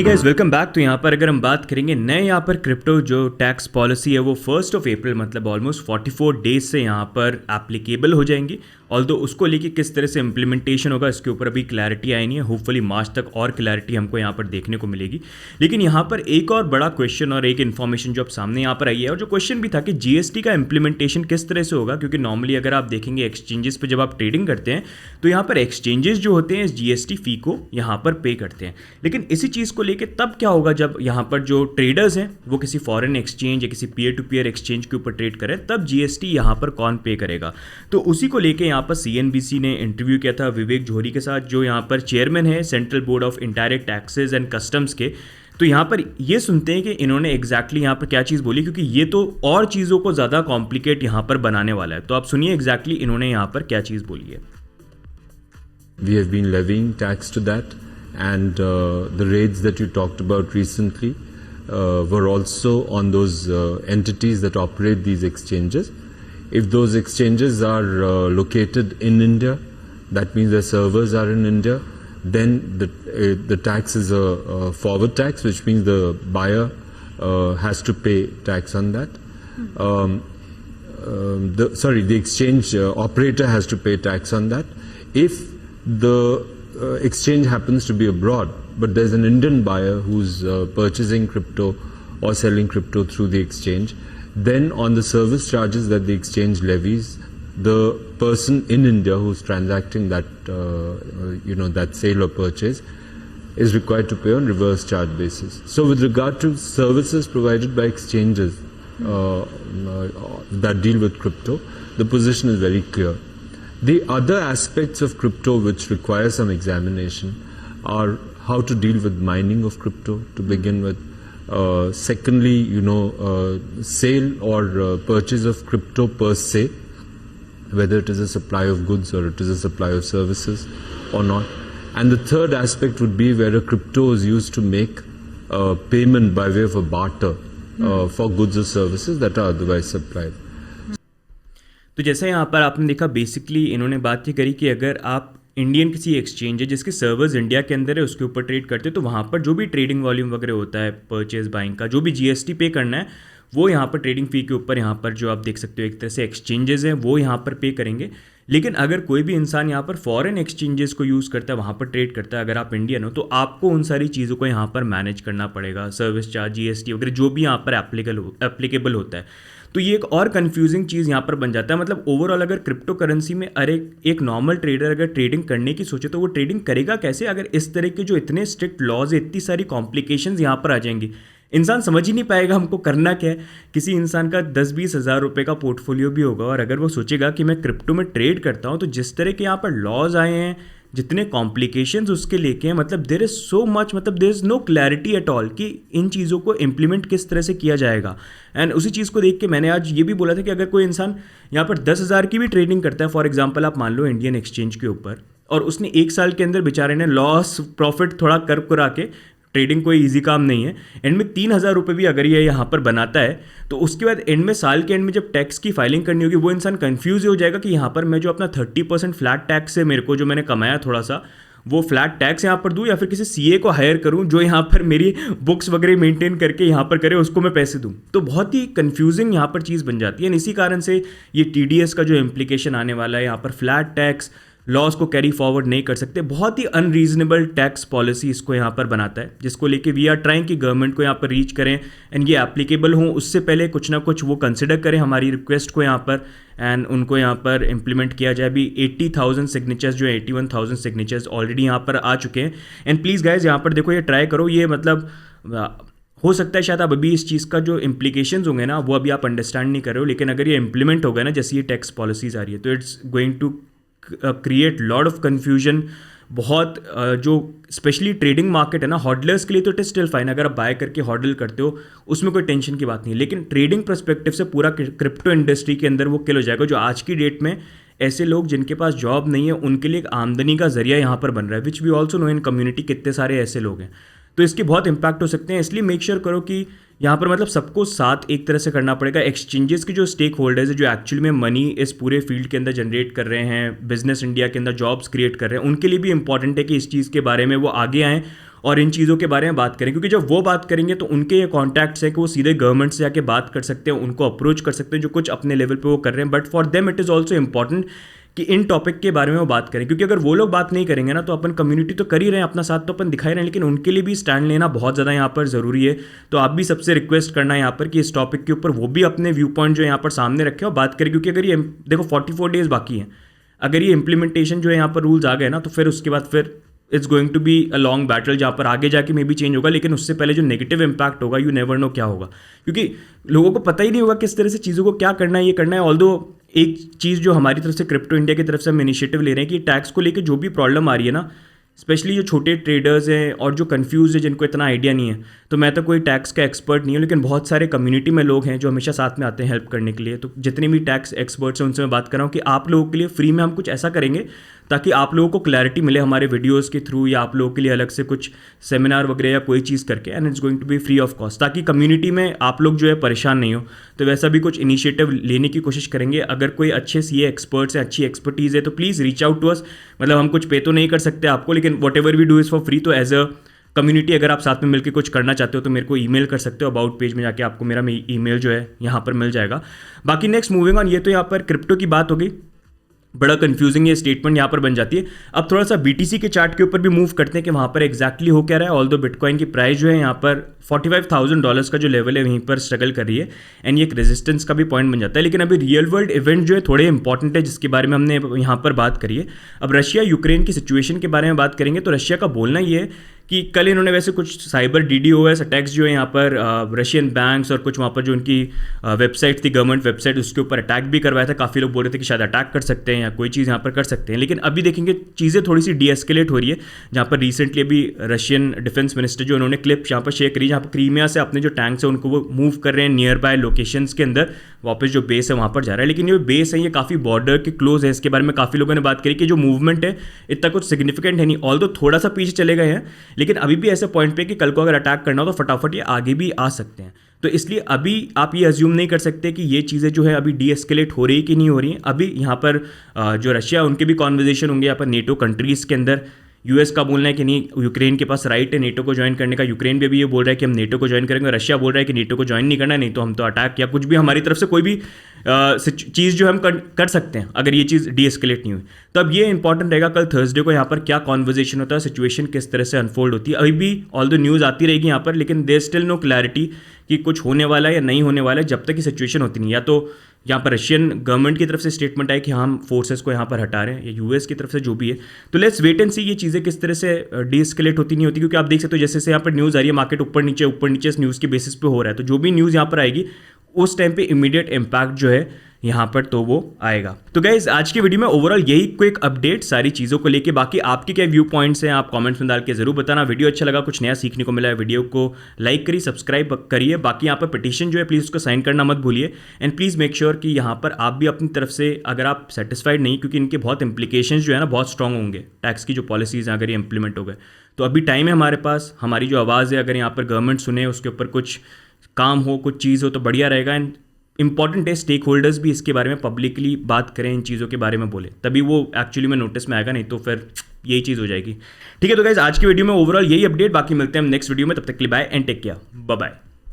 Hey guys, welcome back. तो यहाँ पर अगर हम बात करेंगे नए यहाँ पर क्रिप्टो जो टैक्स पॉलिसी है वो 1 अप्रैल मतलब ऑलमोस्ट 44 डेज से यहाँ पर एप्लीकेबल हो जाएंगी। ऑल्दो उसको लेके किस तरह से इम्प्लीमेंटेशन होगा इसके ऊपर अभी क्लैरिटी आई नहीं है। होपफुली मार्च तक और क्लैरिटी हमको यहाँ पर देखने को मिलेगी। लेकिन यहाँ पर एक और बड़ा क्वेश्चन और एक इन्फॉर्मेशन जो अब सामने यहाँ पर आई है, और जो क्वेश्चन भी था कि जीएसटी का इम्प्लीमेंटेशन किस तरह से होगा, क्योंकि नॉर्मली अगर आप देखेंगे एक्सचेंजेस पर जब आप ट्रेडिंग करते हैं तो यहाँ पर एक्सचेंजेस जो होते हैं इस जीएसटी फी को यहाँ पर पे करते हैं। लेकिन इसी चीज़ को लेके तब क्या होगा जब यहाँ पर जो ट्रेडर्स हैं वो किसी फॉरेन एक्सचेंज या किसी पीयर टू पीयर एक्सचेंज के ऊपर ट्रेड करें, तब जीएसटी यहाँ पर कौन पे करेगा। तो उसी को लेके यहाँ पर सीएनबीसी ने इंटरव्यू किया था विवेक जौहरी के साथ, जो यहाँ पर चेयरमैन है central board of indirect taxes and customs के। तो यहाँ पर ये सुनते हैं कि इन्होंने एग्जैक्टली यहाँ पर क्या चीज़ बोली, क्योंकि ये तो और चीज़ों को ज़्यादा कॉम्प्लिकेट यहाँ पर बनाने वाला है। तो आप सुनिए एग्जैक्टली इन्होंने यहाँ पर क्या चीज़ बोली है। We have been levying tax to that, and the raids that you talked about recently were also on those entities that operate these exchanges. If those exchanges are located in India, that means their servers are in India, then the tax is a forward tax, which means the buyer has to pay tax on that. The exchange operator has to pay tax on that. If the exchange happens to be abroad, but there's an Indian buyer who's purchasing crypto or selling crypto through the exchange, then on the service charges that the exchange levies, the person in India who's transacting that that sale or purchase is required to pay on reverse charge basis. So with regard to services provided by exchanges that deal with crypto, the position is very clear. The other aspects of crypto which require some examination are how to deal with mining of crypto to begin with. Secondly, sale or purchase of crypto per se, whether it is a supply of goods or it is a supply of services or not. And the third aspect would be where a crypto is used to make payment by way of a barter for goods or services that are otherwise supplied. तो जैसे यहाँ पर आपने देखा basically इन्होंने बात ये करी कि अगर आप इंडियन किसी एक्सचेंज है जिसके सर्वर्स इंडिया के अंदर है उसके ऊपर ट्रेड करते हो, तो वहाँ पर जो भी ट्रेडिंग वॉल्यूम वगैरह होता है परचेज बाइंग का, जो भी जीएसटी पे करना है वो यहाँ पर ट्रेडिंग फी के ऊपर यहाँ पर जो आप देख सकते हो एक तरह से एक्सचेंजेस हैं वो यहाँ पर पे करेंगे। लेकिन अगर कोई भी इंसान यहाँ पर फॉरेन एक्सचेंजेस को यूज़ करता है, वहाँ पर ट्रेड करता है, अगर आप इंडियन हो तो आपको उन सारी चीज़ों को यहाँ पर मैनेज करना पड़ेगा, सर्विस चार्ज जीएसटी वगैरह जो भी यहाँ पर एप्लीकेबल होता है। तो ये एक और कंफ्यूजिंग चीज़ यहाँ पर बन जाता है। मतलब ओवरऑल अगर क्रिप्टो करेंसी में एक नॉर्मल ट्रेडर अगर ट्रेडिंग करने की सोचे तो वो ट्रेडिंग करेगा कैसे, अगर इस तरह के जो इतने स्ट्रिक्ट लॉज है, इतनी सारी कॉम्प्लिकेशंस यहाँ पर आ जाएंगी, इंसान समझ ही नहीं पाएगा हमको करना क्या है। किसी इंसान का 10-20 हज़ार रुपये का पोर्टफोलियो भी होगा और अगर वो सोचेगा कि मैं क्रिप्टो में ट्रेड करता हूँ, तो जिस तरह के यहाँ पर लॉज आए हैं, जितने कॉम्प्लिकेशंस उसके लेके हैं, मतलब देयर इज़ सो मच, मतलब there is no clarity at all कि इन चीज़ों को इम्प्लीमेंट किस तरह से किया जाएगा। एंड उसी चीज़ को देख के मैंने आज ये भी बोला था कि अगर कोई इंसान यहाँ पर 10,000 की भी ट्रेडिंग करता है, फॉर एग्जांपल आप मान लो इंडियन एक्सचेंज के ऊपर, और उसने 1 साल के अंदर बेचारे ने लॉस प्रॉफिट थोड़ा कर करा के, ट्रेडिंग कोई इजी काम नहीं है, एंड में 3,000 रुपये भी अगर ये यहाँ पर बनाता है, तो उसके बाद एंड में साल के एंड में जब टैक्स की फाइलिंग करनी होगी, वो इंसान कंफ्यूज हो जाएगा कि यहाँ पर मैं जो अपना 30% फ्लैट टैक्स है मेरे को जो मैंने कमाया थोड़ा सा, वो फ्लैट टैक्स यहाँ पर दूँ या फिर किसी सीए को हायर करूँ जो यहाँ पर मेरी बुक्स वगैरह मेंटेन करके यहाँ पर करे, उसको मैं पैसे दूँ। तो बहुत ही कंफ्यूजिंग यहाँ पर चीज़ बन जाती है। इसी कारण से ये टीडीएस का जो इम्प्लीकेशन आने वाला है, यहाँ पर फ्लैट टैक्स लॉस को कैरी फॉरवर्ड नहीं कर सकते, बहुत ही अनरीजनेबल टैक्स पॉलिसी इसको यहाँ पर बनाता है, जिसको लेके वी आर ट्राइंग कि गवर्नमेंट को यहाँ पर रीच करें एंड ये एप्लीकेबल हो, उससे पहले कुछ ना कुछ वो कंसिडर करें हमारी रिक्वेस्ट को यहाँ पर, एंड उनको यहाँ पर इम्प्लीमेंट किया जाए। अभी 80,000 सिग्नेचर्स जो 81,000 सिग्नेचर्स ऑलरेडी यहाँ पर आ चुके हैं। एंड प्लीज़ गाइज यहाँ पर देखो, ये ट्राई करो, ये मतलब हो सकता है शायद आप अभी इस चीज़ का जो इम्प्लीकेशंस होंगे ना वो अभी आप अंडरस्टैंड नहीं कर रहे हो, लेकिन अगर ये इम्प्लीमेंट होगा ना जैसे ये टैक्स पॉलिसीज़ आ रही है, तो it's going to create lot of confusion. बहुत जो स्पेशली ट्रेडिंग मार्केट है ना, हॉडलर्स के लिए तो इट इज स्टिल फाइन, अगर आप बाय करके हॉडल करते हो उसमें कोई टेंशन की बात नहीं है, लेकिन ट्रेडिंग पर्सपेक्टिव से पूरा क्रिप्टो इंडस्ट्री के अंदर वो किल हो जाएगा। जो आज की डेट में ऐसे लोग जिनके पास जॉब नहीं है उनके लिए एक आमदनी का जरिया यहाँ पर बन रहा है, which we also know in community कितने सारे ऐसे लोग हैं। तो इसके बहुत इंपैक्ट हो सकते हैं, इसलिए मेक श्योर करो कि यहाँ पर मतलब सबको साथ एक तरह से करना पड़ेगा। एक्सचेंजेस के जो स्टेक होल्डर्स है, जो एक्चुअली में मनी इस पूरे फील्ड के अंदर जनरेट कर रहे हैं, बिजनेस इंडिया के अंदर जॉब्स क्रिएट कर रहे हैं, उनके लिए भी इंपॉर्टेंट है कि इस चीज़ के बारे में वो आगे आएँ और इन चीज़ों के बारे में बात करें, क्योंकि जब वो बात करेंगे तो उनके ये कॉन्टैक्ट्स हैं कि वो सीधे गवर्नमेंट से आके बात कर सकते हैं, उनको अप्रोच कर सकते हैं जो कुछ अपने लेवल पे वो कर रहे हैं। But for them it is also important कि इन टॉपिक के बारे में वो बात करें, क्योंकि अगर वो लोग बात नहीं करेंगे ना तो अपन कम्युनिटी तो कर ही रहे हैं, अपना साथ तो अपन दिखाई रहे हैं, लेकिन उनके लिए भी स्टैंड लेना बहुत ज़्यादा यहाँ पर ज़रूरी है। तो आप भी सबसे रिक्वेस्ट करना है यहाँ पर कि इस टॉपिक के ऊपर वो भी अपने व्यू पॉइंट जो यहाँ पर सामने रखें और बात करें, क्योंकि अगर ये देखो 44 डेज़ बाकी हैं, अगर ये इंप्लीमेंटेशन जो है यहाँ पर रूल्स आ गए ना तो फिर उसके बाद फिर it's going to be a long battle, जहाँ पर आगे जाके मे भी चेंज होगा, लेकिन उससे पहले जो नेगेटिव इंपैक्ट होगा यू नेवर नो क्या होगा, क्योंकि लोगों को पता ही नहीं होगा किस तरह से चीज़ों को क्या करना है, ये करना है। ऑल्दो एक चीज़ जो हमारी तरफ से क्रिप्टो इंडिया की तरफ से हम इनिशिएटिव ले रहे हैं कि टैक्स को लेकर जो भी प्रॉब्लम आ रही है ना, स्पेशली जो छोटे ट्रेडर्स हैं और जो कंफ्यूज है, जिनको इतना आइडिया नहीं है, तो मैं तो कोई टैक्स का एक्सपर्ट नहीं हूँ, लेकिन बहुत सारे कम्युनिटी में लोग हैं जो हमेशा साथ में आते हैं हेल्प करने के लिए। तो जितने भी टैक्स एक्सपर्ट्स हैं उनसे मैं बात कर रहा हूँ कि आप लोगों के लिए फ्री में हम कुछ ऐसा करेंगे ताकि आप लोगों को क्लैरिटी मिले हमारे वीडियोस के थ्रू, या आप लोगों के लिए अलग से कुछ सेमिनार वगैरह या कोई चीज़ करके, and it's going to be free of cost, ताकि कम्युनिटी में आप लोग जो है परेशान नहीं हो। तो वैसा भी कुछ इनिशिएटिव लेने की कोशिश करेंगे। अगर कोई अच्छे सीए एक्सपर्ट्स हैं, अच्छी एक्सपर्टीज़ है, तो please reach out to us. मतलब हम कुछ पे तो नहीं कर सकते आपको, लेकिन whatever we do is for free. तो एज अ कम्युनिटी अगर आप साथ में मिलकर कुछ करना चाहते हो तो मेरे को ईमेल कर सकते हो, अबाउट पेज में जाके आपको मेरा ईमेल जो है यहाँ पर मिल जाएगा। बाकी नेक्स्ट मूविंग ऑन, ये तो यहाँ पर क्रिप्टो की बात हो गई, बड़ा कंफ्यूजिंग ये स्टेटमेंट यहाँ पर बन जाती है। अब थोड़ा सा बीटीसी के चार्ट के ऊपर भी मूव करते हैं कि वहाँ पर एग्जैक्टली हो क्या रहा है। ऑल्दो बिटकॉइन की प्राइस जो है यहाँ पर $45,000 का जो लेवल है वहीं पर स्ट्रगल कर रही है, एंड ये एक रेजिस्टेंस का भी पॉइंट बन जाता है। लेकिन अभी रियल वर्ल्ड इवेंट जो है थोड़े इंपॉर्टेंट है, जिसके बारे में हमने यहाँ पर बात करी है। अब रशिया यूक्रेन की सिचुएशन के बारे में बात करेंगे तो रशिया का बोलना ये है कि कल इन्होंने वैसे कुछ साइबर DDoS अटैक्स जो है यहाँ पर रशियन बैंक्स और कुछ वहाँ पर जो उनकी वेबसाइट थी, गवर्नमेंट वेबसाइट, उसके ऊपर अटैक भी करवाया था। काफ़ी लोग बोल रहे थे कि शायद अटैक कर सकते हैं या कोई चीज़ यहाँ पर कर सकते हैं, लेकिन अभी देखेंगे चीज़ें थोड़ी सी डीएस्केलेट हो रही है। जहाँ पर रिसेंटली अभी रशियन डिफेंस मिनिस्टर जो उन्होंने क्लिप यहाँ पर शेयर करी, जहाँ पर क्रीमिया से अपने जो टैंक्स है उनको वो मूव कर रहे हैं नियर बाय लोकेशंस के अंदर, वापस जो बेस है वहाँ पर जा रहा है। लेकिन ये बेस है ये काफ़ी बॉर्डर के क्लोज है, इसके बारे में काफ़ी लोगों ने बात करी कि जो मूवमेंट है इतना कुछ सिग्निफिकेंट है नहीं, ऑल्दो थोड़ा सा पीछे चले गए हैं, लेकिन अभी भी ऐसे पॉइंट पे कि कल को अगर अटैक करना हो तो फटाफट ये आगे भी आ सकते हैं। तो इसलिए अभी आप ये अज्यूम नहीं कर सकते कि ये चीज़ें जो है अभी डीएस्केलेट हो रही है कि नहीं हो रही हैं। अभी यहाँ पर जो रशिया उनके भी कॉन्वर्जेशन होंगे यहाँ पर नेटो कंट्रीज़ के अंदर। यूएस का बोलना है कि नहीं, यूक्रेन के पास राइट है नेटो को ज्वाइन करने का। यूक्रेन भी अभी ये बोल रहा है कि हम नेटो को ज्वाइन करेंगे, रशिया बोल रहा है कि नेटो को ज्वाइन नहीं करना, नहीं तो हम तो अटैक या कुछ भी हमारी तरफ से कोई भी चीज़ जो हम कर सकते हैं अगर ये चीज़ डीएस्केलेट नहीं हुई। तो अब ये इंपॉर्टेंट रहेगा कल थर्सडे को यहाँ पर क्या कॉन्वर्जेशन होता है, सिचुएशन किस तरह से अनफोल्ड होती है। अभी भी ऑल द न्यूज़ आती रहेगी यहाँ पर, लेकिन देयर स्टिल नो क्लैरिटी कि कुछ होने वाला है या नहीं होने वाला है जब तक कि सिचुएशन होती नहीं। या तो यहाँ पर रशियन गवर्नमेंट की तरफ से स्टेटमेंट आए कि हम फोर्सेस को यहाँ पर हटा रहे हैं, या यूएस की तरफ से जो भी है। तो लेट्स वेट एंड सी ये चीज़ें किस तरह से डीएस्केलेट होती नहीं होती, क्योंकि आप देख सकते हो जैसे जैसे यहाँ पर न्यूज़ आ रही है, मार्केट ऊपर नीचे इस न्यूज़ के बेसिस पे हो रहा है। तो जो भी न्यूज़ यहाँ पर आएगी उस टाइम पे इमीडिएट इम्पैक्ट जो है यहाँ पर तो वो आएगा। तो गाइज आज की वीडियो में ओवरऑल यही क्विक अपडेट सारी चीज़ों को लेके। बाकी आपके क्या व्यू पॉइंट्स हैं आप कमेंट्स में डाल के जरूर बताना। वीडियो अच्छा लगा, कुछ नया सीखने को मिला है, वीडियो को लाइक करिए, सब्सक्राइब करिए। बाकी यहाँ पर पिटीशन जो है प्लीज़ उसको साइन करना मत भूलिए, एंड प्लीज़ मेक श्योर कि यहाँ पर आप भी अपनी तरफ से, अगर आप सेटिस्फाइड नहीं, क्योंकि इनके बहुत इंप्लीकेशंस जो है ना बहुत स्ट्रॉन्ग होंगे, टैक्स की जो पॉलिसीज़ हैं अगर ये इंप्लीमेंट हो गए तो अभी टाइम है हमारे पास। हमारी जो आवाज़ है अगर यहाँ पर गवर्नमेंट सुने, उसके ऊपर कुछ काम हो, कुछ चीज़ हो तो बढ़िया रहेगा। एंड इंपॉर्टेंट है स्टेक होल्डर्स भी इसके बारे में पब्लिकली बात करें, इन चीज़ों के बारे में बोले, तभी वो एक्चुअली में नोटिस में आएगा, नहीं तो फिर यही चीज़ हो जाएगी। ठीक है, तो गाइस आज की वीडियो में ओवरऑल यही अपडेट। बाकी मिलते हैं हम नेक्स्ट वीडियो में, तब तक के लिए bye and take care, bye bye.